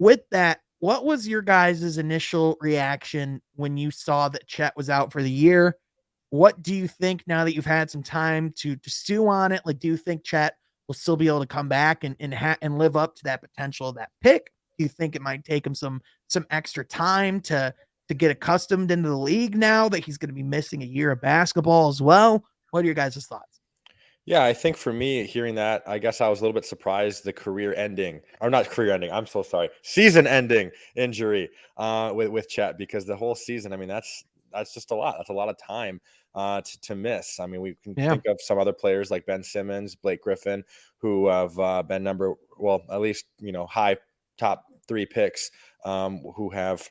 with that, what was your guys' initial reaction when you saw that Chet was out for the year? What do you think now that you've had some time to stew on it? Like, do you think Chet will still be able to come back and live up to that potential of that pick? Do you think it might take him some extra time to get accustomed into the league now that he's going to be missing a year of basketball as well? What are your guys' thoughts? Yeah, I think for me, hearing that, I guess I was a little bit surprised the career ending, or not career ending. I'm so sorry, season ending injury with Chet, because the whole season. I mean, that's just a lot. That's a lot of time to miss. I mean, we can Yeah. think of some other players like Ben Simmons, Blake Griffin, who have been at least high top three picks, who have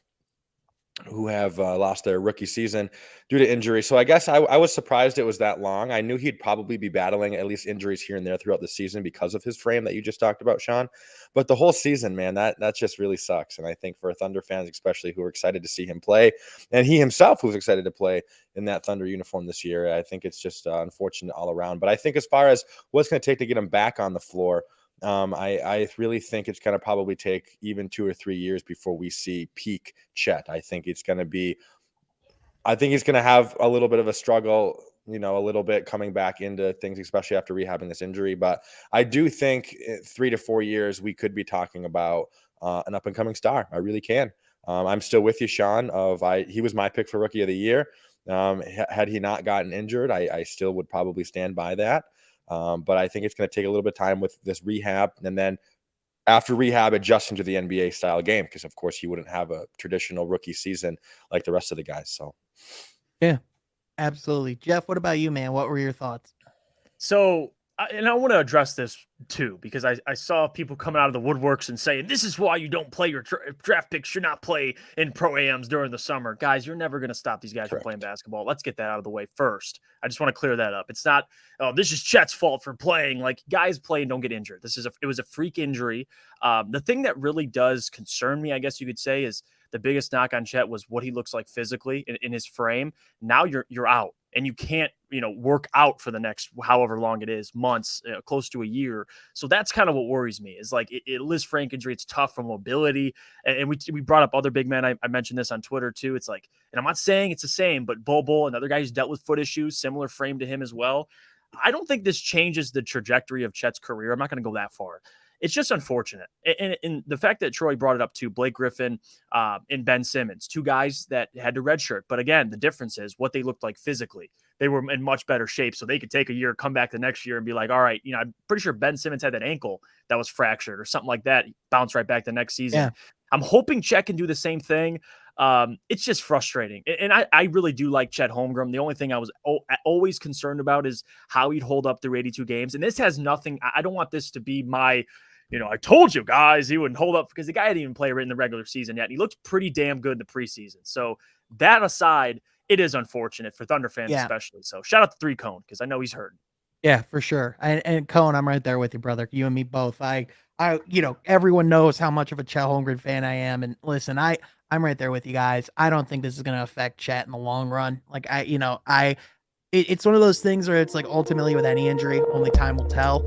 lost their rookie season due to injury. So I guess I was surprised it was that long. I knew he'd probably be battling at least injuries here and there throughout the season because of his frame that you just talked about, Sean. But the whole season, man, that just really sucks. And I think for Thunder fans, especially who are excited to see him play, and he himself who's excited to play in that Thunder uniform this year, I think it's just unfortunate all around. But I think as far as what's going to take to get him back on the floor, I really think it's going to probably take even 2 or 3 years before we see peak Chet. I think he's going to have a little bit of a struggle, a little bit coming back into things, especially after rehabbing this injury. But I do think 3 to 4 years, we could be talking about an up and coming star. I really can. I'm still with you, Sean. He was my pick for Rookie of the Year. Had he not gotten injured, I still would probably stand by that. But I think it's going to take a little bit of time with this rehab, and then after rehab, adjusting to the NBA style game, because of course he wouldn't have a traditional rookie season like the rest of the guys. So, Yeah, absolutely. Jeff, what about you, man? What were your thoughts? So, and I want to address this too, because I saw people coming out of the woodworks and saying, this is why you don't play your draft picks should not play in pro-ams during the summer. Guys, you're never going to stop these guys from playing basketball. Let's get that out of the way first. I just want to clear that up. It's not, oh, this is Chet's fault for playing. Like, guys play and don't get injured. It was a freak injury. The thing that really does concern me, I guess you could say, is the biggest knock on Chet was what he looks like physically in his frame. Now you're out. And you can't, work out for the next however long it is, months, close to a year. So that's kind of what worries me is like Liz Frank injury. It's tough for mobility. And we brought up other big men. I mentioned this on Twitter too. It's like, and I'm not saying it's the same, but Bobo, another guy who's dealt with foot issues, similar frame to him as well. I don't think this changes the trajectory of Chet's career. I'm not going to go that far. It's just unfortunate. And the fact that Troy brought it up too, Blake Griffin and Ben Simmons, two guys that had to redshirt. But again, the difference is what they looked like physically. They were in much better shape, so they could take a year, come back the next year and be like, all right, I'm pretty sure Ben Simmons had that ankle that was fractured or something like that, bounce right back the next season. Yeah. I'm hoping Chet can do the same thing. It's just frustrating. And I really do like Chet Holmgren. The only thing I was always concerned about is how he'd hold up through 82 games. And this has nothing, I don't want this to be my, I told you guys he wouldn't hold up, because the guy didn't even play right in the regular season yet. And he looked pretty damn good in the preseason. So that aside, it is unfortunate for Thunder fans, especially. So shout out to 3 Cone, because I know he's hurt. Yeah, for sure. And Cone, I'm right there with you, brother. You and me both. I everyone knows how much of a Chet Holmgren fan I am. And listen, I'm right there with you guys. I don't think this is going to affect Chet in the long run. Like it's one of those things where it's like ultimately with any injury, only time will tell.